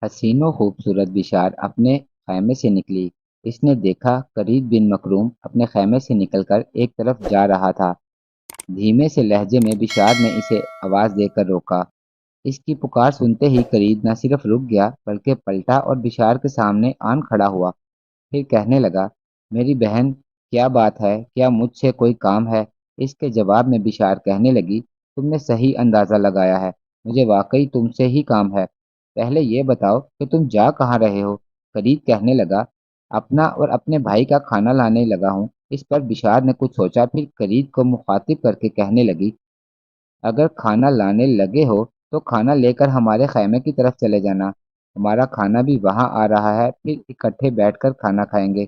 حسین و خوبصورت بشار اپنے خیمے سے نکلی۔ اس نے دیکھا کرید بن مکروم اپنے خیمے سے نکل کر ایک طرف جا رہا تھا۔ دھیمے سے لہجے میں بشار نے اسے آواز دے کر روکا۔ اس کی پکار سنتے ہی کرید نہ صرف رک گیا بلکہ پلٹا اور بشار کے سامنے آن کھڑا ہوا۔ پھر کہنے لگا، میری بہن، کیا بات ہے؟ کیا مجھ سے کوئی کام ہے؟ اس کے جواب میں بشار کہنے لگی، تم نے صحیح اندازہ لگایا ہے، مجھے واقعی تم سے ہی کام ہے۔ پہلے یہ بتاؤ کہ تم جا کہاں رہے ہو؟ فرید کہنے لگا، اپنا اور اپنے بھائی کا کھانا لانے لگا ہوں۔ اس پر بشار نے کچھ سوچا، پھر کرید کو مخاطب کر کے کہنے لگی، اگر کھانا لانے لگے ہو تو کھانا لے کر ہمارے خیمے کی طرف چلے جانا، ہمارا کھانا بھی وہاں آ رہا ہے، پھر اکٹھے بیٹھ کر کھانا کھائیں گے۔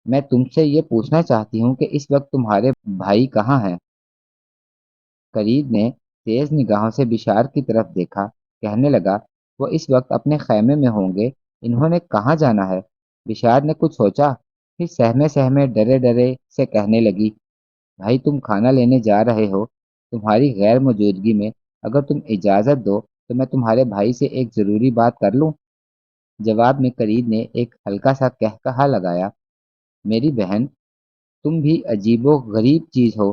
میں تم سے یہ پوچھنا چاہتی ہوں کہ اس وقت تمہارے بھائی کہاں ہیں؟ کرید نے تیز نگاہوں سے بشار کی طرف دیکھا، کہنے لگا، وہ اس وقت اپنے خیمے میں ہوں گے، انہوں نے کہاں جانا ہے؟ بشار نے کچھ سوچا، پھر سہمے سہمے ڈرے ڈرے سے کہنے لگی، بھائی تم کھانا لینے جا رہے ہو، تمہاری غیر موجودگی میں اگر تم اجازت دو تو میں تمہارے بھائی سے ایک ضروری بات کر لوں؟ جواب میں کرید نے ایک ہلکا سا کہا لگایا، میری بہن، تم بھی عجیب و غریب چیز ہو۔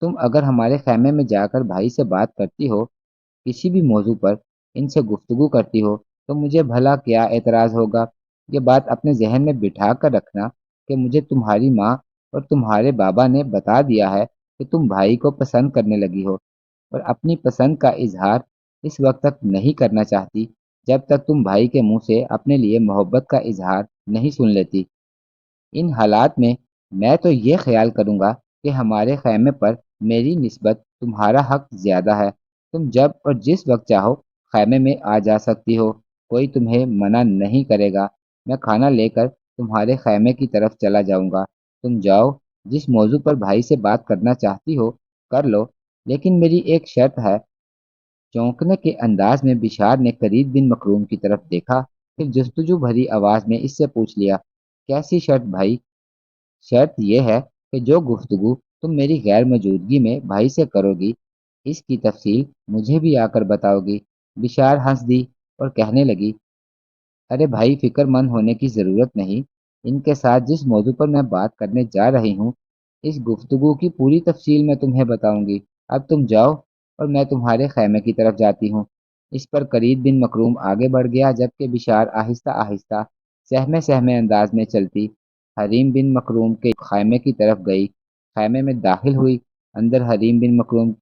تم اگر ہمارے خیمے میں جا کر بھائی سے بات کرتی ہو، کسی بھی موضوع پر ان سے گفتگو کرتی ہو، تو مجھے بھلا کیا اعتراض ہوگا؟ یہ بات اپنے ذہن میں بٹھا کر رکھنا کہ مجھے تمہاری ماں اور تمہارے بابا نے بتا دیا ہے کہ تم بھائی کو پسند کرنے لگی ہو، اور اپنی پسند کا اظہار اس وقت تک نہیں کرنا چاہتی جب تک تم بھائی کے منہ سے اپنے لیے محبت کا اظہار نہیں سن لیتی۔ ان حالات میں میں تو یہ خیال کروں گا کہ ہمارے خیمے پر میری نسبت تمہارا حق زیادہ ہے۔ تم جب اور جس وقت چاہو خیمے میں آ جا سکتی ہو، کوئی تمہیں منع نہیں کرے گا۔ میں کھانا لے کر تمہارے خیمے کی طرف چلا جاؤں گا، تم جاؤ، جس موضوع پر بھائی سے بات کرنا چاہتی ہو کر لو، لیکن میری ایک شرط ہے۔ چونکنے کے انداز میں بشار نے کرید بن مکروم کی طرف دیکھا، پھر جستجو بھری آواز میں اس سے پوچھ لیا، کیسی شرط بھائی؟ شرط یہ ہے کہ جو گفتگو تم میری غیر موجودگی میں بھائی سے کرو گی، اس کی تفصیل مجھے بھی آ کر بتاؤ گی۔ بشار ہنس دی اور کہنے لگی، ارے بھائی، فکر مند ہونے کی ضرورت نہیں، ان کے ساتھ جس موضوع پر میں بات کرنے جا رہی ہوں، اس گفتگو کی پوری تفصیل میں تمہیں بتاؤں گی۔ اب تم جاؤ اور میں تمہارے خیمے کی طرف جاتی ہوں۔ اس پر کرید بن مکروم آگے بڑھ گیا، جبکہ بشار آہستہ آہستہ سہمے سہمے انداز میں چلتی حریم بن مکروم کے خیمے کی طرف گئی۔ خیمے میں داخل ہوئی، اندر حریم بن مکروم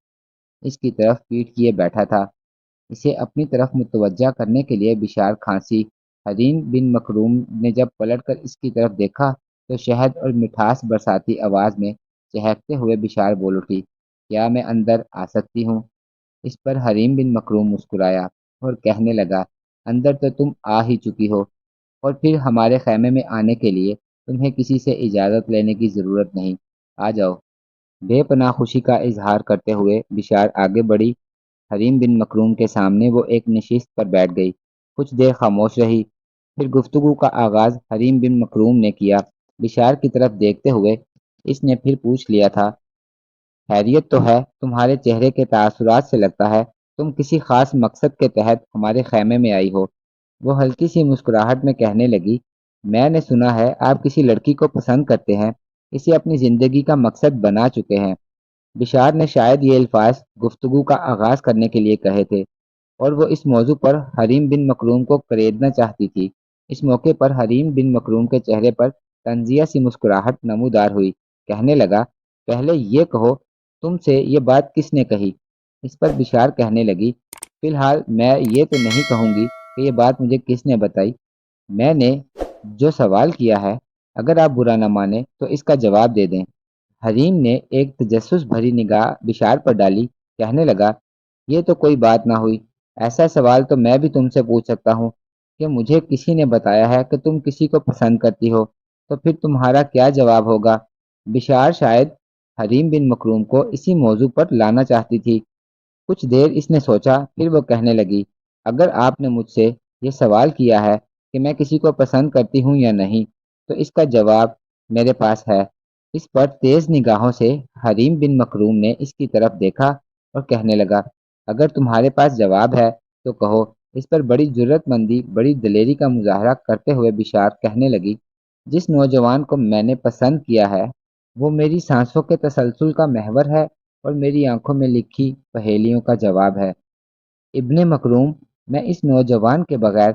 اس کی طرف پیٹ کیے بیٹھا تھا۔ اسے اپنی طرف متوجہ کرنے کے لیے بشار کھانسی۔ حریم بن مکروم نے جب پلٹ کر اس کی طرف دیکھا تو شہد اور مٹھاس برساتی آواز میں چہکتے ہوئے بشار بول اٹھی، کیا میں اندر آ سکتی ہوں؟ اس پر حریم بن مکروم مسکرایا اور کہنے لگا، اندر تو تم آ ہی چکی ہو، اور پھر ہمارے خیمے میں آنے کے لیے تمہیں کسی سے اجازت لینے کی ضرورت نہیں، آ جاؤ۔ بے پناہ خوشی کا اظہار کرتے ہوئے بشار آگے بڑھی۔ حریم بن مکروم کے سامنے وہ ایک نشست پر بیٹھ گئی، کچھ دیر خاموش رہی، پھر گفتگو کا آغاز حریم بن مکروم نے کیا۔ بشار کی طرف دیکھتے ہوئے اس نے پھر پوچھ لیا تھا، خیریت تو ہے؟ تمہارے چہرے کے تاثرات سے لگتا ہے تم کسی خاص مقصد کے تحت ہمارے خیمے میں آئی ہو۔ وہ ہلکی سی مسکراہٹ میں کہنے لگی، میں نے سنا ہے آپ کسی لڑکی کو پسند کرتے ہیں، اسے اپنی زندگی کا مقصد بنا چکے ہیں۔ بشار نے شاید یہ الفاظ گفتگو کا آغاز کرنے کے لیے کہے تھے، اور وہ اس موضوع پر حریم بن مکروم کو کریدنا چاہتی تھی۔ اس موقع پر حریم بن مکروم کے چہرے پر طنزیہ سی مسکراہٹ نمودار ہوئی، کہنے لگا، پہلے یہ کہو، تم سے یہ بات کس نے کہی؟ اس پر بشار کہنے لگی، فی الحال میں یہ تو نہیں کہوں گی کہ یہ بات مجھے کس نے بتائی۔ میں نے جو سوال کیا ہے، اگر آپ برا نہ مانیں تو اس کا جواب دے دیں۔ حریم نے ایک تجسس بھری نگاہ بشار پر ڈالی، کہنے لگا، یہ تو کوئی بات نہ ہوئی، ایسا سوال تو میں بھی تم سے پوچھ سکتا ہوں کہ مجھے کسی نے بتایا ہے کہ تم کسی کو پسند کرتی ہو، تو پھر تمہارا کیا جواب ہوگا؟ بشار شاید حریم بن مکروم کو اسی موضوع پر لانا چاہتی تھی۔ کچھ دیر اس نے سوچا، پھر وہ کہنے لگی، اگر آپ نے مجھ سے یہ سوال کیا ہے کہ میں کسی کو پسند کرتی ہوں یا نہیں، تو اس کا جواب میرے پاس ہے۔ اس پر تیز نگاہوں سے حریم بن مکروم نے اس کی طرف دیکھا اور کہنے لگا، اگر تمہارے پاس جواب ہے تو کہو، اس پر بڑی جرت مندی، بڑی دلیری کا مظاہرہ کرتے ہوئے بشار کہنے لگی، جس نوجوان کو میں نے پسند کیا ہے وہ میری سانسوں کے تسلسل کا محور ہے اور میری آنکھوں میں لکھی پہیلیوں کا جواب ہے۔ ابن مکروم، میں اس نوجوان کے بغیر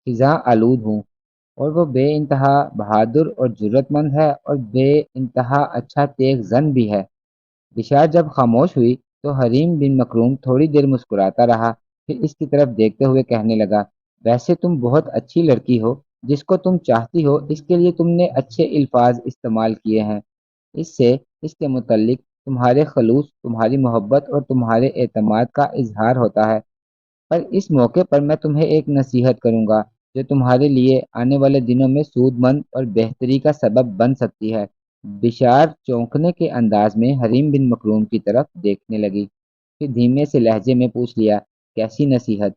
خزاں آلود ہوں، اور وہ بے انتہا بہادر اور جرت مند ہے اور بے انتہا اچھا تیغ زن بھی ہے۔ بشار جب خاموش ہوئی تو حریم بن مکروم تھوڑی دیر مسکراتا رہا، پھر اس کی طرف دیکھتے ہوئے کہنے لگا، ویسے تم بہت اچھی لڑکی ہو، جس کو تم چاہتی ہو اس کے لیے تم نے اچھے الفاظ استعمال کیے ہیں۔ اس سے اس کے متعلق تمہارے خلوص، تمہاری محبت اور تمہارے اعتماد کا اظہار ہوتا ہے۔ پر اس موقع پر میں تمہیں ایک نصیحت کروں گا جو تمہارے لیے آنے والے دنوں میں سود مند اور بہتری کا سبب بن سکتی ہے۔ بشار چونکنے کے انداز میں حریم بن مکروم کی طرف دیکھنے لگی، پھر دھیمے سے لہجے میں پوچھ لیا، کیسی نصیحت؟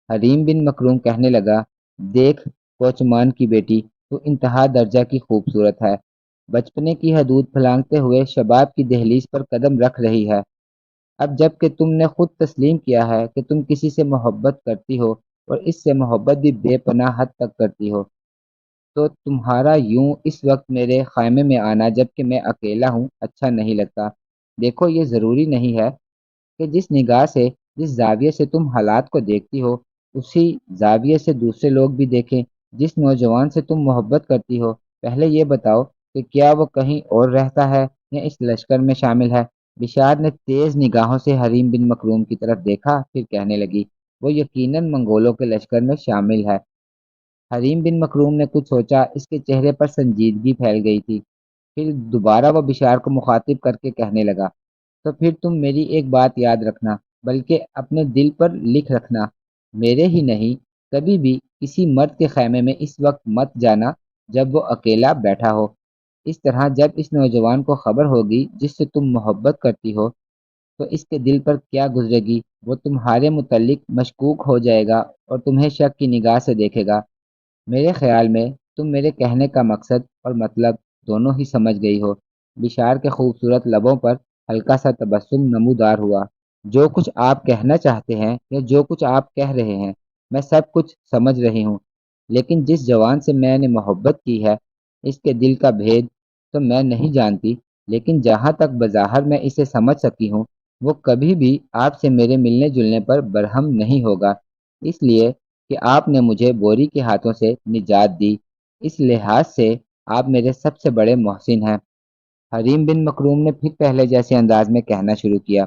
حریم بن مکروم کہنے لگا، دیکھ کوچمان کی بیٹی، تو انتہا درجہ کی خوبصورت ہے، بچپنے کی حدود پھلانگتے ہوئے شباب کی دہلیز پر قدم رکھ رہی ہے۔ اب جب کہ تم نے خود تسلیم کیا ہے کہ تم کسی سے محبت کرتی ہو اور اس سے محبت بھی بے پناہ حد تک کرتی ہو، تو تمہارا یوں اس وقت میرے خیمے میں آنا جب کہ میں اکیلا ہوں اچھا نہیں لگتا۔ دیکھو، یہ ضروری نہیں ہے کہ جس نگاہ سے، جس زاویے سے تم حالات کو دیکھتی ہو، اسی زاویے سے دوسرے لوگ بھی دیکھیں۔ جس نوجوان سے تم محبت کرتی ہو، پہلے یہ بتاؤ کہ کیا وہ کہیں اور رہتا ہے یا اس لشکر میں شامل ہے؟ بشار نے تیز نگاہوں سے حریم بن مکروم کی طرف دیکھا، پھر کہنے لگی، وہ یقیناً منگولوں کے لشکر میں شامل ہے۔ حریم بن مکروم نے کچھ سوچا، اس کے چہرے پر سنجیدگی پھیل گئی تھی، پھر دوبارہ وہ بشار کو مخاطب کر کے کہنے لگا، تو پھر تم میری ایک بات یاد رکھنا، بلکہ اپنے دل پر لکھ رکھنا، میرے ہی نہیں، کبھی بھی کسی مرد کے خیمے میں اس وقت مت جانا جب وہ اکیلا بیٹھا ہو۔ اس طرح جب اس نوجوان کو خبر ہوگی جس سے تم محبت کرتی ہو، تو اس کے دل پر کیا گزرے گی؟ وہ تمہارے متعلق مشکوک ہو جائے گا اور تمہیں شک کی نگاہ سے دیکھے گا۔ میرے خیال میں تم میرے کہنے کا مقصد اور مطلب دونوں ہی سمجھ گئی ہو۔ بشار کے خوبصورت لبوں پر ہلکا سا تبسم نمودار ہوا۔ جو کچھ آپ کہنا چاہتے ہیں یا جو کچھ آپ کہہ رہے ہیں، میں سب کچھ سمجھ رہی ہوں، لیکن جس جوان سے میں نے محبت کی ہے، اس کے دل کا بھید تو میں نہیں جانتی، لیکن جہاں تک بظاہر میں اسے سمجھ سکی ہوں، وہ کبھی بھی آپ سے میرے ملنے جلنے پر برہم نہیں ہوگا، اس لیے کہ آپ نے مجھے بوری کے ہاتھوں سے نجات دی۔ اس لحاظ سے آپ میرے سب سے بڑے محسن ہیں۔ حریم بن مکروم نے پھر پہلے جیسے انداز میں کہنا شروع کیا،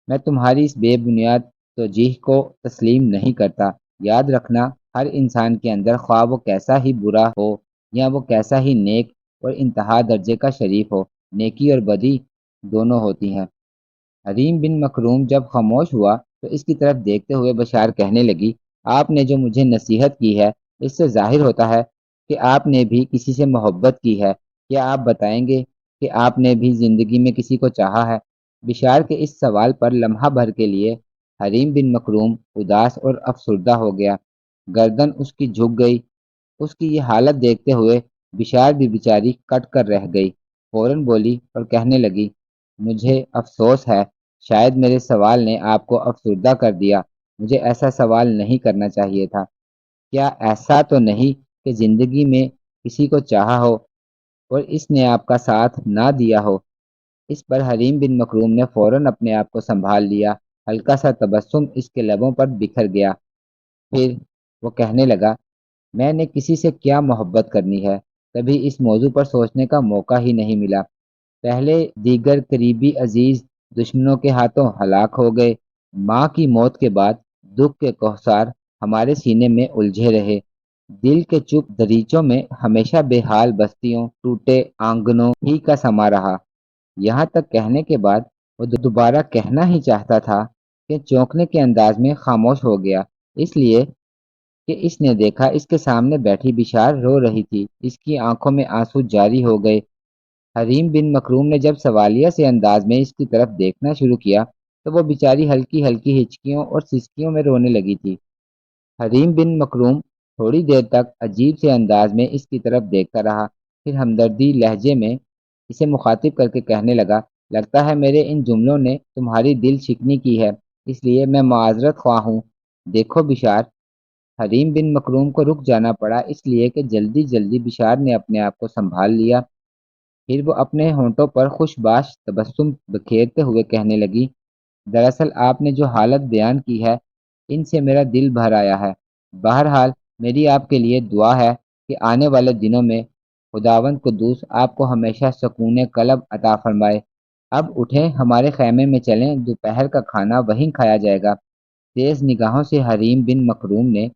میں تمہاری اس بے بنیاد توجیح کو تسلیم نہیں کرتا۔ یاد رکھنا، ہر انسان کے اندر، خواہ وہ کیسا ہی برا ہو یا وہ کیسا ہی نیک اور انتہا درجے کا شریف ہو، نیکی اور بدی دونوں ہوتی ہیں۔ حریم بن مکروم جب خاموش ہوا تو اس کی طرف دیکھتے ہوئے بشار کہنے لگی، آپ نے جو مجھے نصیحت کی ہے، اس سے ظاہر ہوتا ہے کہ آپ نے بھی کسی سے محبت کی ہے۔ کیا آپ بتائیں گے کہ آپ نے بھی زندگی میں کسی کو چاہا ہے؟ بشار کے اس سوال پر لمحہ بھر کے لیے حریم بن مکروم اداس اور افسردہ ہو گیا، گردن اس کی جھک گئی۔ اس کی یہ حالت دیکھتے ہوئے بشار بھی بیچاری کٹ کر رہ گئی، فوراً بولی اور کہنے لگی، مجھے افسوس ہے، شاید میرے سوال نے آپ کو افسردہ کر دیا، مجھے ایسا سوال نہیں کرنا چاہیے تھا۔ کیا ایسا تو نہیں کہ زندگی میں کسی کو چاہا ہو اور اس نے آپ کا ساتھ نہ دیا ہو؟ اس پر حریم بن مکروم نے فوراً اپنے آپ کو سنبھال لیا، ہلکا سا تبسم اس کے لبوں پر بکھر گیا، پھر وہ کہنے لگا، میں نے کسی سے کیا محبت کرنی ہے، کبھی اس موضوع پر سوچنے کا موقع ہی نہیں ملا۔ پہلے دیگر قریبی عزیز دشمنوں کے ہاتھوں ہلاک ہو گئے، ماں کی موت کے بعد دکھ کے کوہسار ہمارے سینے میں الجھے رہے، دل کے چپ دریچوں میں ہمیشہ بے حال بستیوں، ٹوٹے آنگنوں ہی کا سما رہا۔ یہاں تک کہنے کے بعد وہ دوبارہ کہنا ہی چاہتا تھا کہ چونکنے کے انداز میں خاموش ہو گیا، اس لیے کہ اس نے دیکھا اس کے سامنے بیٹھی بشار رو رہی تھی، اس کی آنکھوں میں آنسو جاری ہو گئے۔ حریم بن مکروم نے جب سوالیہ سے انداز میں اس کی طرف دیکھنا شروع کیا تو وہ بیچاری ہلکی ہلکی ہچکیوں اور سسکیوں میں رونے لگی تھی۔ حریم بن مکروم تھوڑی دیر تک عجیب سے انداز میں اس کی طرف دیکھتا رہا، پھر ہمدردی لہجے میں اسے مخاطب کر کے کہنے لگا، لگتا ہے میرے ان جملوں نے تمہاری دل شکنی کی ہے، اس لیے میں معذرت خواہ ہوں دیکھو بشار، حریم بن مکروم کو رک جانا پڑا اس لیے کہ جلدی جلدی بشار نے اپنے آپ کو سنبھال لیا۔ پھر وہ اپنے ہونٹوں پر خوش باش تبسم بکھیرتے ہوئے کہنے لگی، دراصل آپ نے جو حالت بیان کی ہے ان سے میرا دل بھر آیا ہے۔ بہرحال میری آپ کے لیے دعا ہے کہ آنے والے دنوں میں خداوند قدوس آپ کو ہمیشہ سکون قلب عطا فرمائے۔ اب اٹھیں، ہمارے خیمے میں چلیں، دوپہر کا کھانا وہیں کھایا جائے گا۔ تیز نگاہوں سے حریم بن مکروم نے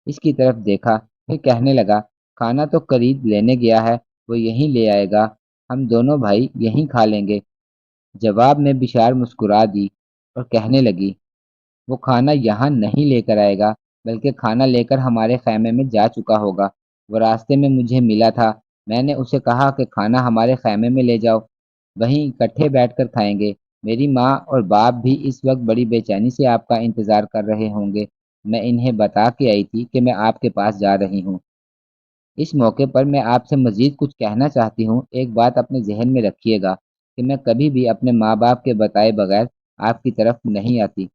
اس کی طرف دیکھا، پھر کہنے لگا، کھانا تو قریب لینے گیا ہے، وہ یہیں لے آئے گا، ہم دونوں بھائی یہیں کھا لیں گے۔ جواب میں بشار مسکرا دی اور کہنے لگی، وہ کھانا یہاں نہیں لے کر آئے گا، بلکہ کھانا لے کر ہمارے خیمے میں جا چکا ہوگا۔ وہ راستے میں مجھے ملا تھا، میں نے اسے کہا کہ کھانا ہمارے خیمے میں لے جاؤ، وہیں اکٹھے بیٹھ کر کھائیں گے۔ میری ماں اور باپ بھی اس وقت بڑی بے چینی سے آپ کا انتظار کر رہے ہوں گے۔ میں انہیں بتا کے آئی تھی کہ میں آپ کے پاس جا رہی ہوں۔ اس موقع پر میں آپ سے مزید کچھ کہنا چاہتی ہوں۔ ایک بات اپنے ذہن میں رکھیے گا کہ میں کبھی بھی اپنے ماں باپ کے بتائے بغیر آپ کی طرف نہیں آتی۔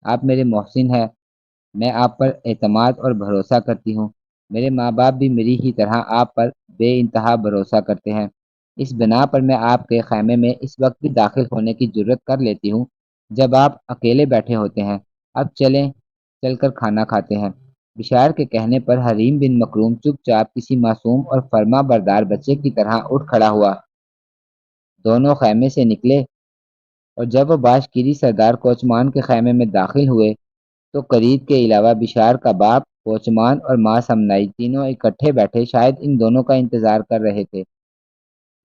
آپ میرے محسن ہیں، میں آپ پر اعتماد اور بھروسہ کرتی ہوں۔ میرے ماں باپ بھی میری ہی طرح آپ پر بے انتہا بھروسہ کرتے ہیں۔ اس بنا پر میں آپ کے خیمے میں اس وقت بھی داخل ہونے کی جرت کر لیتی ہوں جب آپ اکیلے بیٹھے ہوتے ہیں۔ اب چلیں، چل کر کھانا کھاتے ہیں۔ بشار کے کہنے پر حریم بن مکروم چپ چاپ کسی معصوم اور فرما بردار بچے کی طرح اٹھ کھڑا ہوا۔ دونوں خیمے سے نکلے اور جب وہ باشکیری سردار کوچمان کے خیمے میں داخل ہوئے تو قریب کے علاوہ بشار کا باپ، کوچمان اور ماں سمنائی تینوں اکٹھے بیٹھے شاید ان دونوں کا انتظار کر رہے تھے۔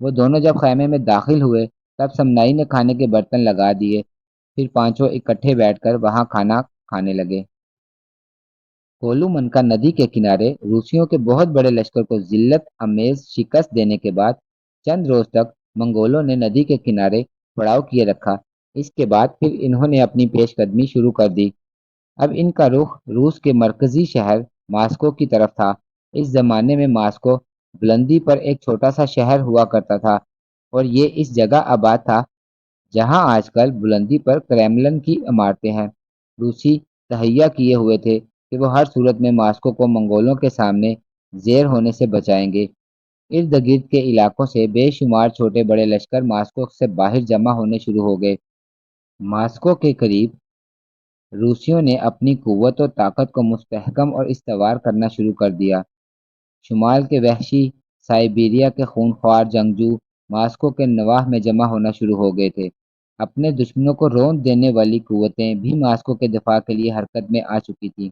وہ دونوں جب خیمے میں داخل ہوئے تب سمنائی نے کھانے کے برتن لگا دیے، پھر پانچوں اکٹھے بیٹھ کر وہاں کھانا کھانے لگے۔ کولو منکا ندی کے کنارے روسیوں کے بہت بڑے لشکر کو ذلت امیز شکست دینے کے بعد چند روز تک منگولوں نے ندی کے کنارے پڑاؤ کیے رکھا۔ اس کے بعد پھر انہوں نے اپنی پیش قدمی شروع کر دی۔ اب ان کا رخ روس کے مرکزی شہر ماسکو کی طرف تھا۔ اس زمانے میں ماسکو بلندی پر ایک چھوٹا سا شہر ہوا کرتا تھا اور یہ اس جگہ آباد تھا جہاں آج کل بلندی پر کریملن کی عمارتیں ہیں۔ روسی تہیا کیے ہوئے تھے کہ وہ ہر صورت میں ماسکو کو منگولوں کے سامنے زیر ہونے سے بچائیں گے۔ ارد گرد کے علاقوں سے بے شمار چھوٹے بڑے لشکر ماسکو سے باہر جمع ہونے شروع ہو گئے۔ ماسکو کے قریب روسیوں نے اپنی قوت و طاقت کو مستحکم اور استوار کرنا شروع کر دیا۔ شمال کے وحشی سائبیریا کے خونخوار جنگجو ماسکو کے نواح میں جمع ہونا شروع ہو گئے تھے۔ اپنے دشمنوں کو روند دینے والی قوتیں بھی ماسکو کے دفاع کے لیے حرکت میں آ چکی تھیں۔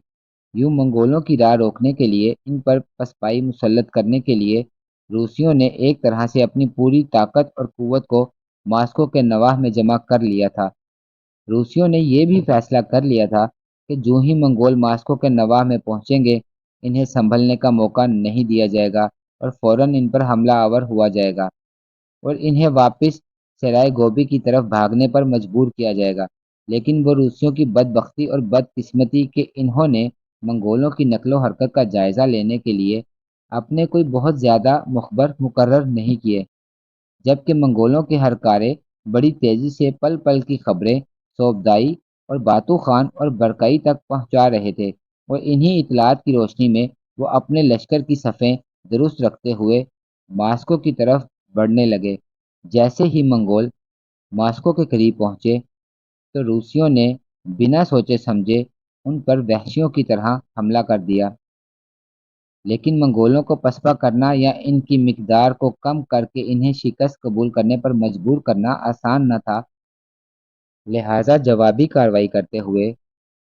یوں منگولوں کی راہ روکنے کے لیے، ان پر پسپائی مسلط کرنے کے لیے روسیوں نے ایک طرح سے اپنی پوری طاقت اور قوت کو ماسکو کے نواح میں جمع کر لیا تھا۔ روسیوں نے یہ بھی فیصلہ کر لیا تھا کہ جو ہی منگول ماسکو کے نواح میں پہنچیں گے انہیں سنبھلنے کا موقع نہیں دیا جائے گا اور فوراً ان پر حملہ آور ہوا جائے گا اور انہیں واپس سرائے گوبی کی طرف بھاگنے پر مجبور کیا جائے گا۔ لیکن وہ روسیوں کی بدبختی اور بدقسمتی کہ انہوں نے منگولوں کی نقل و حرکت کا جائزہ لینے کے لیے اپنے کوئی بہت زیادہ مخبر مقرر نہیں کیے، جبکہ منگولوں کے ہر کارے بڑی تیزی سے پل پل کی خبریں صوبدائی اور باتو خان اور برکئی تک پہنچا رہے تھے اور انہی اطلاعات کی روشنی میں وہ اپنے لشکر کی صفیں درست رکھتے ہوئے ماسکو کی طرف بڑھنے لگے۔ جیسے ہی منگول ماسکو کے قریب پہنچے تو روسیوں نے بنا سوچے سمجھے ان پر وحشیوں کی طرح حملہ کر دیا۔ لیکن منگولوں کو پسپا کرنا یا ان کی مقدار کو کم کر کے انہیں شکست قبول کرنے پر مجبور کرنا آسان نہ تھا، لہذا جوابی کارروائی کرتے ہوئے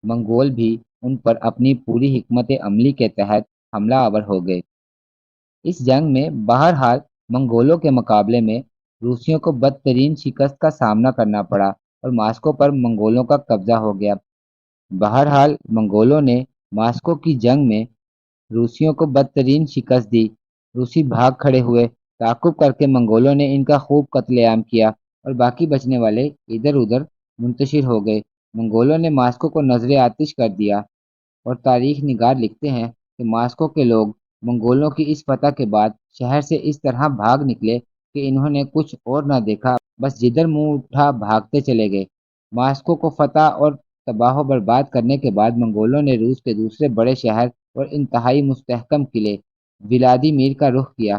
منگول بھی ان پر اپنی پوری حکمت عملی کے تحت حملہ آور ہو گئے۔ اس جنگ میں بہرحال منگولوں کے مقابلے میں روسیوں کو بدترین شکست کا سامنا کرنا پڑا اور ماسکو پر منگولوں کا قبضہ ہو گیا۔ بہرحال منگولوں نے ماسکو کی جنگ میں روسیوں کو بدترین شکست دی۔ روسی بھاگ کھڑے ہوئے، تعاقب کر کے منگولوں نے ان کا خوب قتل عام کیا اور باقی بچنے والے ادھر ادھر منتشر ہو گئے۔ منگولوں نے ماسکو کو نظر آتش کر دیا اور تاریخ نگار لکھتے ہیں کہ ماسکو کے لوگ منگولوں کی اس فتح کے بعد شہر سے اس طرح بھاگ نکلے کہ انہوں نے کچھ اور نہ دیکھا، بس جدھر منہ اٹھا بھاگتے چلے گئے۔ ماسکو کو فتح اور تباہ و برباد کرنے کے بعد منگولوں نے روس کے دوسرے بڑے شہر اور انتہائی مستحکم قلعے ولادیمیر کا رخ کیا۔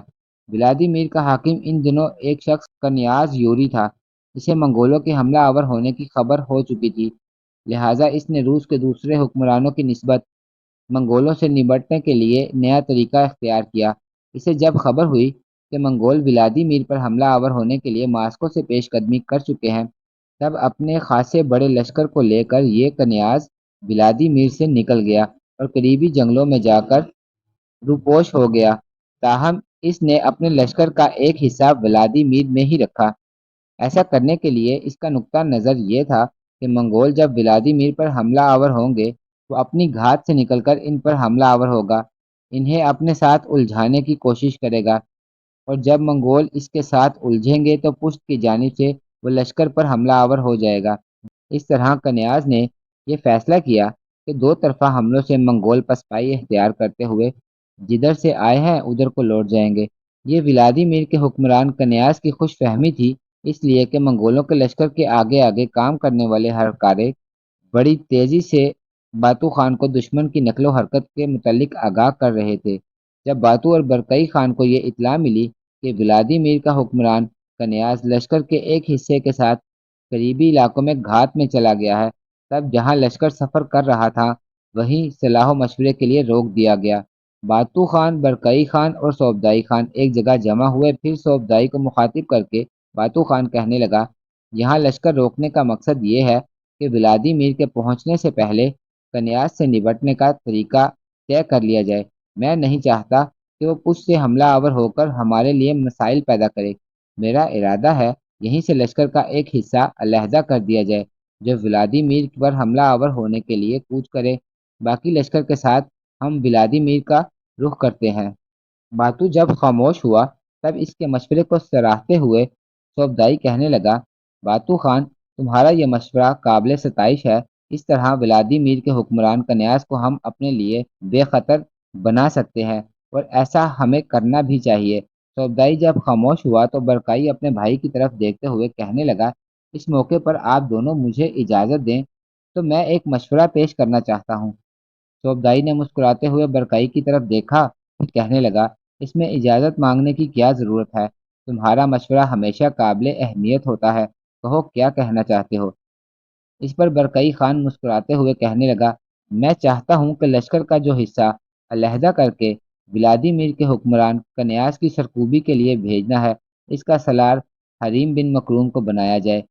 ولادیمیر کا حاکم ان دنوں ایک شخص کنیاز یوری تھا، جسے منگولوں کے حملہ آور ہونے کی خبر ہو چکی تھی، لہٰذا اس نے روس کے دوسرے حکمرانوں کی نسبت منگولوں سے نمٹنے کے لیے نیا طریقہ اختیار کیا۔ اسے جب خبر ہوئی کہ منگول ولادیمیر پر حملہ آور ہونے کے لیے ماسکو سے پیش قدمی کر چکے ہیں، تب اپنے خاصے بڑے لشکر کو لے کر یہ کنیاز ولادیمیر سے نکل گیا اور قریبی جنگلوں میں جا کر روپوش ہو گیا۔ تاہم اس نے اپنے لشکر کا ایک حصہ ولادیمیر میں ہی رکھا۔ ایسا کرنے کے لیے اس کا نقطہ نظر یہ تھا کہ منگول جب ولادیمیر پر حملہ آور ہوں گے تو اپنی گھات سے نکل کر ان پر حملہ آور ہوگا، انہیں اپنے ساتھ الجھانے کی کوشش کرے گا، اور جب منگول اس کے ساتھ الجھیں گے تو پشت کی جانب سے وہ لشکر پر حملہ آور ہو جائے گا۔ اس طرح کنیاز نے یہ فیصلہ کیا کہ دو طرفہ حملوں سے منگول پسپائی اختیار کرتے ہوئے جدھر سے آئے ہیں ادھر کو لوٹ جائیں گے۔ یہ ولادیمیر کے حکمران کنیاز کی خوش فہمی تھی، اس لیے کہ منگولوں کے لشکر کے آگے آگے کام کرنے والے ہرکارے بڑی تیزی سے باتو خان کو دشمن کی نقل و حرکت کے متعلق آگاہ کر رہے تھے۔ جب باتو اور برکئی خان کو یہ اطلاع ملی کہ ولادیمیر کا حکمران کنیاز لشکر کے ایک حصے کے ساتھ قریبی علاقوں میں گھات میں چلا گیا ہے، تب جہاں لشکر سفر کر رہا تھا وہیں صلاح و مشورے کے لیے روک دیا گیا۔ باتو خان، برکئی خان اور صوبدائی خان ایک جگہ جمع ہوئے، پھر صوبدائی کو مخاطب کر کے باتو خان کہنے لگا، یہاں لشکر روکنے کا مقصد یہ ہے کہ ولادیمیر کے پہنچنے سے پہلے کنیاز سے نمٹنے کا طریقہ طے کر لیا جائے۔ میں نہیں چاہتا کہ وہ پشت سے حملہ آور ہو کر ہمارے لیے مسائل پیدا کرے۔ میرا ارادہ ہے یہیں سے لشکر کا ایک حصہ علیحدہ کر دیا جائے جو ولادیمیر پر حملہ آور ہونے کے لیے کوچ کرے، باقی لشکر کے ساتھ ہم ولادیمیر کا رخ کرتے ہیں۔ باتو جب خاموش ہوا تب اس کے مشورے کو سراہتے ہوئے صوبدائی کہنے لگا، باتو خان، تمہارا یہ مشورہ قابل ستائش ہے۔ اس طرح ولادیمیر کے حکمران کنیاز کو ہم اپنے لیے بے خطر بنا سکتے ہیں، اور ایسا ہمیں کرنا بھی چاہیے۔ صوبدائی جب خاموش ہوا تو برکائی اپنے بھائی کی طرف دیکھتے ہوئے کہنے لگا، اس موقع پر آپ دونوں مجھے اجازت دیں تو میں ایک مشورہ پیش کرنا چاہتا ہوں۔ صوبدائی نے مسکراتے ہوئے برکائی کی طرف دیکھا، پھر کہنے لگا، اس میں اجازت مانگنے کی کیا ضرورت ہے؟ تمہارا مشورہ ہمیشہ قابل اہمیت ہوتا ہے، کہو کیا کہنا چاہتے ہو؟ اس پر برکئی خان مسکراتے ہوئے کہنے لگا، میں چاہتا ہوں کہ لشکر کا جو حصہ علیحدہ کر کے ولادیمیر کے حکمران کنیاز کی سرکوبی کے لیے بھیجنا ہے، اس کا سالار حریم بن مکروم کو بنایا جائے۔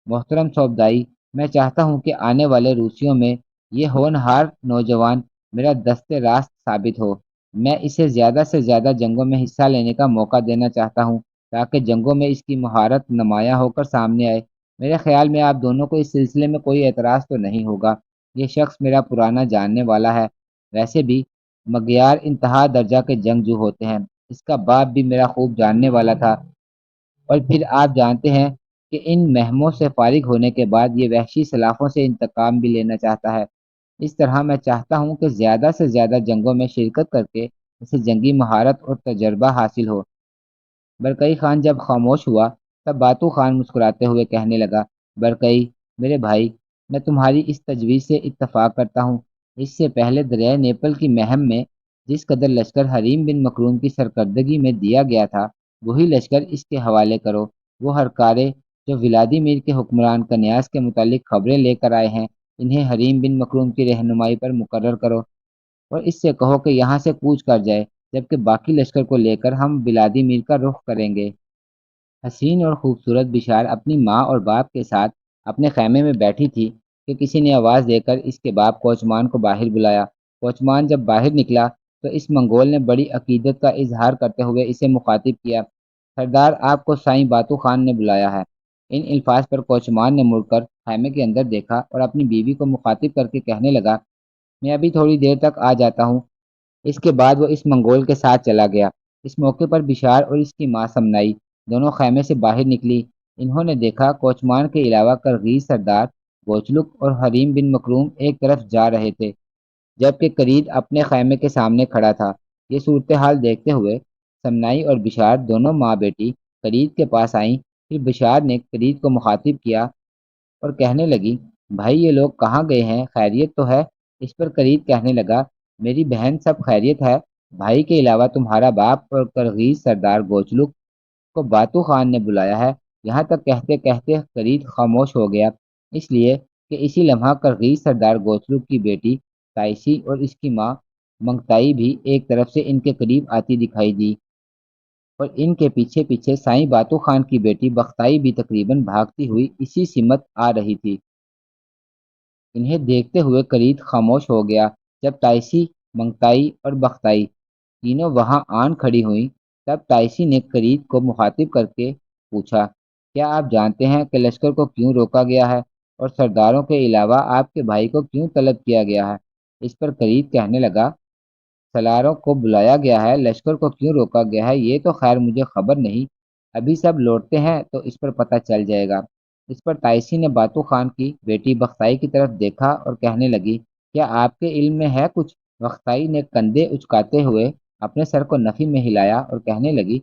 محترم صوبدائی، میں چاہتا ہوں کہ آنے والے روسیوں میں یہ ہونہار نوجوان میرا دست راست ثابت ہو۔ میں اسے زیادہ سے زیادہ جنگوں میں حصہ لینے کا موقع دینا چاہتا ہوں تاکہ جنگوں میں اس کی مہارت نمایاں ہو کر سامنے آئے۔ میرے خیال میں آپ دونوں کو اس سلسلے میں کوئی اعتراض تو نہیں ہوگا۔ یہ شخص میرا پرانا جاننے والا ہے، ویسے بھی مغیار انتہا درجہ کے جنگجو ہوتے ہیں، اس کا باپ بھی میرا خوب جاننے والا تھا، اور پھر آپ جانتے ہیں کہ ان مہموں سے فارغ ہونے کے بعد یہ وحشی سلاخوں سے انتقام بھی لینا چاہتا ہے۔ اس طرح میں چاہتا ہوں کہ زیادہ سے زیادہ جنگوں میں شرکت کر کے اسے جنگی مہارت اور تجربہ حاصل ہو۔ برکئی خان جب خاموش ہوا تب باتو خان مسکراتے ہوئے کہنے لگا، برکئی میرے بھائی، میں تمہاری اس تجویز سے اتفاق کرتا ہوں۔ اس سے پہلے دریائے نیپل کی مہم میں جس قدر لشکر حریم بن مکروم کی سرکردگی میں دیا گیا تھا وہی لشکر اس کے حوالے کرو۔ وہ ہرکارے جو ولادیمیر کے حکمران کنیاز کے متعلق خبریں لے کر آئے ہیں انہیں حریم بن مکروم کی رہنمائی پر مقرر کرو، اور اس سے کہو کہ یہاں سے کوچ کر جائے، جبکہ باقی لشکر کو لے کر ہم ولادیمیر کا رخ کریں گے۔ حسین اور خوبصورت بشار اپنی ماں اور باپ کے ساتھ اپنے خیمے میں بیٹھی تھی کہ کسی نے آواز دے کر اس کے باپ کوچمان کو باہر بلایا۔ کوچمان جب باہر نکلا تو اس منگول نے بڑی عقیدت کا اظہار کرتے ہوئے اسے مخاطب کیا، سردار، آپ کو سائیں باتو خان نے بلایا ہے۔ ان الفاظ پر کوچمان نے مڑ کر خیمے کے اندر دیکھا اور اپنی بیوی کو مخاطب کر کے کہنے لگا، میں ابھی تھوڑی دیر تک آ جاتا ہوں۔ اس کے بعد وہ اس منگول کے ساتھ چلا گیا۔ اس موقع پر بشار اور اس کی ماں سمنائی دونوں خیمے سے باہر نکلی۔ انہوں نے دیکھا کوچمان کے علاوہ کرغیز سردار گوچلک اور حریم بن مکروم ایک طرف جا رہے تھے، جبکہ کرید اپنے خیمے کے سامنے کھڑا تھا۔ یہ صورتحال دیکھتے ہوئے سمنائی اور بشار دونوں ماں بیٹی کرید کے پاس آئیں۔ پھر بشار نے کرید کو مخاطب کیا اور کہنے لگی، بھائی یہ لوگ کہاں گئے ہیں؟ خیریت تو ہے؟ اس پر کرید کہنے لگا، میری بہن سب خیریت ہے۔ بھائی کے علاوہ تمہارا باپ اور کرغیز سردار گوچلک کو باتو خان نے بلایا ہے۔ یہاں تک کہتے کہتے فرید خاموش ہو گیا، اس لیے کہ اسی لمحہ کرغیز سردار گوچلک کی بیٹی تائسی اور اس کی ماں منگتائی بھی ایک طرف سے ان کے قریب آتی دکھائی دی، اور ان کے پیچھے پیچھے سائیں باتو خان کی بیٹی بختائی بھی تقریباً بھاگتی ہوئی اسی سمت آ رہی تھی۔ انہیں دیکھتے ہوئے کرید خاموش ہو گیا۔ جب تائسی، منگتائی اور بختائی تینوں وہاں آن کھڑی ہوئیں، تب تائسی نے کرید کو مخاطب کر کے پوچھا، کیا آپ جانتے ہیں کہ لشکر کو کیوں روکا گیا ہے اور سرداروں کے علاوہ آپ کے بھائی کو کیوں طلب کیا گیا ہے؟ اس پر کرید کہنے لگا، سلاروں کو بلایا گیا ہے، لشکر کو کیوں روکا گیا ہے یہ تو خیر مجھے خبر نہیں، ابھی سب لوٹتے ہیں تو اس پر پتہ چل جائے گا۔ اس پر تائسی نے باتو خان کی بیٹی بختائی کی طرف دیکھا اور کہنے لگی، کیا آپ کے علم میں ہے کچھ؟ بختائی نے کندھے اچکاتے ہوئے اپنے سر کو نفی میں ہلایا اور کہنے لگی،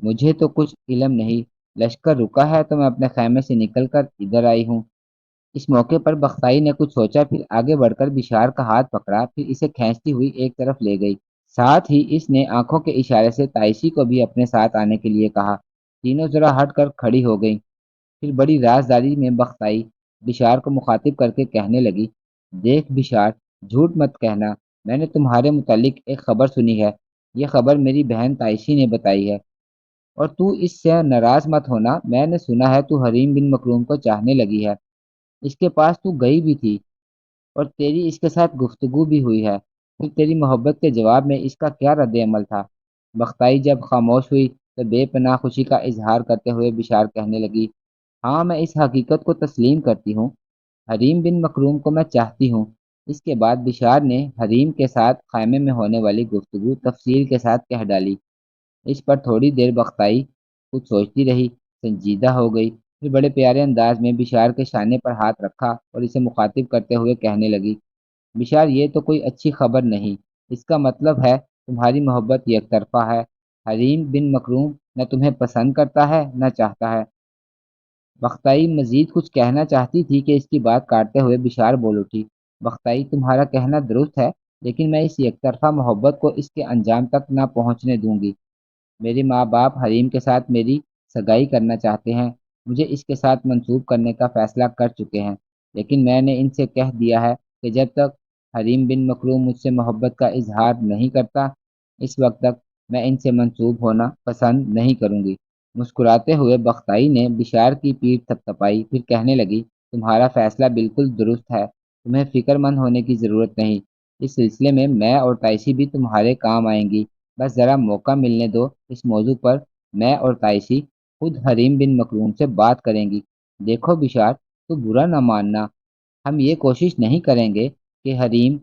مجھے تو کچھ علم نہیں، لشکر رکا ہے تو میں اپنے خیمے سے نکل کر ادھر آئی ہوں۔ اس موقع پر بختائی نے کچھ سوچا، پھر آگے بڑھ کر بشار کا ہاتھ پکڑا، پھر اسے کھینچتی ہوئی ایک طرف لے گئی۔ ساتھ ہی اس نے آنکھوں کے اشارے سے تائسی کو بھی اپنے ساتھ آنے کے لیے کہا۔ تینوں ذرا ہٹ کر کھڑی ہو گئیں، پھر بڑی رازداری میں بختائی بشار کو مخاطب کر کے کہنے لگی، دیکھ بشار، جھوٹ مت کہنا، میں نے تمہارے متعلق ایک خبر سنی ہے، یہ خبر میری بہن تائشی نے بتائی ہے، اور تو اس سے ناراض مت ہونا، میں نے سنا ہے تو حریم بن مکروم کو چاہنے لگی ہے، اس کے پاس تو گئی بھی تھی اور تیری اس کے ساتھ گفتگو بھی ہوئی ہے، پھر تیری محبت کے جواب میں اس کا کیا رد عمل تھا؟ بختائی جب خاموش ہوئی تو بے پناہ خوشی کا اظہار کرتے ہوئے بشار کہنے لگی، ہاں میں اس حقیقت کو تسلیم کرتی ہوں، حریم بن مکروم کو میں چاہتی ہوں۔ اس کے بعد بشار نے حریم کے ساتھ خیمے میں ہونے والی گفتگو تفصیل کے ساتھ کہہ ڈالی۔ اس پر تھوڑی دیر بختائی کچھ سوچتی رہی، سنجیدہ ہو گئی، پھر بڑے پیارے انداز میں بشار کے شانے پر ہاتھ رکھا اور اسے مخاطب کرتے ہوئے کہنے لگی، بشار یہ تو کوئی اچھی خبر نہیں، اس کا مطلب ہے تمہاری محبت یک طرفہ ہے، حریم بن مکروم نہ تمہیں پسند کرتا ہے نہ چاہتا ہے۔ بختائی مزید کچھ کہنا چاہتی تھی کہ اس کی بات کاٹتے ہوئے بشار بول اٹھی، بختائی تمہارا کہنا درست ہے، لیکن میں اس یک طرفہ محبت کو اس کے انجام تک نہ پہنچنے دوں گی۔ میرے ماں باپ حریم کے ساتھ میری سگائی کرنا چاہتے ہیں، مجھے اس کے ساتھ منسوب کرنے کا فیصلہ کر چکے ہیں، لیکن میں نے ان سے کہہ دیا ہے کہ جب تک حریم بن مکروم مجھ سے محبت کا اظہار نہیں کرتا، اس وقت تک میں ان سے منسوب ہونا پسند نہیں کروں گی۔ مسکراتے ہوئے بختائی نے بشار کی پیٹھ تھپتھپائی، پھر کہنے لگی، تمہارا فیصلہ بالکل درست ہے، تمہیں فکر مند ہونے کی ضرورت نہیں، اس سلسلے میں اور تائسی بھی تمہارے کام آئیں گی، بس ذرا موقع ملنے دو، اس موضوع پر میں اور تائسی خود حریم بن مکروم سے بات کریں گی۔ دیکھو بشار، تو برا نہ ماننا، ہم یہ کوشش نہیں کریں گے کہ حریم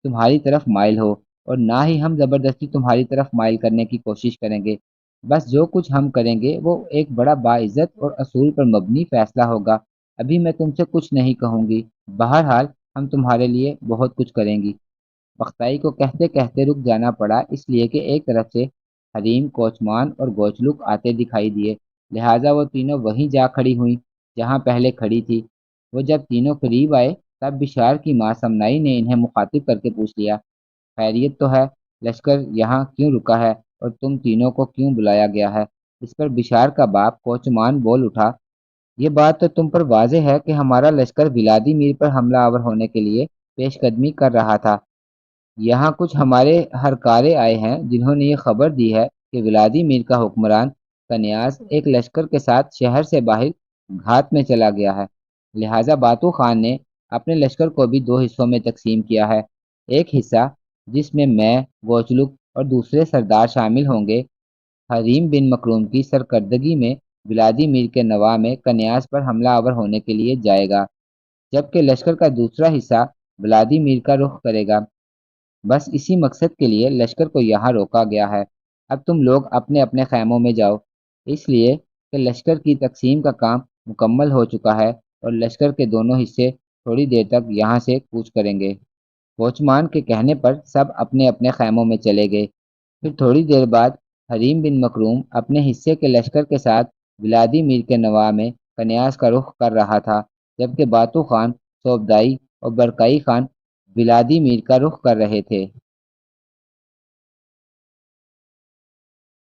تمہاری طرف مائل ہو، اور نہ ہی ہم زبردستی تمہاری طرف مائل کرنے کی کوشش کریں گے، بس جو کچھ ہم کریں گے وہ ایک بڑا باعزت اور اصول پر مبنی فیصلہ ہوگا۔ ابھی میں تم سے کچھ نہیں کہوں گی، بہرحال ہم تمہارے لیے بہت کچھ کریں گی۔ بختائی کو کہتے کہتے رک جانا پڑا، اس لیے کہ ایک طرف سے حریم، کوچمان اور گوچلک آتے دکھائی دیے، لہٰذا وہ تینوں وہیں جا کھڑی ہوئیں جہاں پہلے کھڑی تھی۔ وہ جب تینوں قریب آئے تب بشار کی ماں سمنائی نے انہیں مخاطب کر کے پوچھ لیا، خیریت تو ہے؟ لشکر یہاں کیوں رکا ہے اور تم تینوں کو کیوں بلایا گیا ہے؟ اس پر بشار کا باپ کوچمان بول اٹھا، یہ بات تو تم پر واضح ہے کہ ہمارا لشکر ولادی میر پر حملہ آور ہونے کے لیے پیش قدمی کر رہا تھا۔ یہاں کچھ ہمارے ہرکارے آئے ہیں جنہوں نے یہ خبر دی ہے کہ ولادی میر کا حکمران کنیاز ایک لشکر کے ساتھ شہر سے باہر گھات میں چلا گیا ہے، لہٰذا باتو خان نے اپنے لشکر کو بھی دو حصوں میں تقسیم کیا ہے، ایک حصہ جس میں گوچلک اور دوسرے سردار شامل ہوں گے، حریم بن مکروم کی سرکردگی میں ولادی میر کے نواح میں کنیاز پر حملہ آور ہونے کے لیے جائے گا، جبکہ لشکر کا دوسرا حصہ ولادی میر کا رخ کرے گا۔ بس اسی مقصد کے لیے لشکر کو یہاں روکا گیا ہے۔ اب تم لوگ اپنے اپنے خیموں میں جاؤ، اس لیے کہ لشکر کی تقسیم کا کام مکمل ہو چکا ہے اور لشکر کے دونوں حصے تھوڑی دیر تک یہاں سے کوچ کریں گے۔ کوچمان کے کہنے پر سب اپنے اپنے خیموں میں چلے گئے۔ پھر تھوڑی دیر بعد حریم بن مکروم اپنے حصے کے لشکر کے ساتھ ولادی میر کے نواح میں کنیاز کا رخ کر رہا تھا، جبکہ باتو خان صوبدائی اور برکائی خان ولادیمیر کا رخ کر رہے تھے۔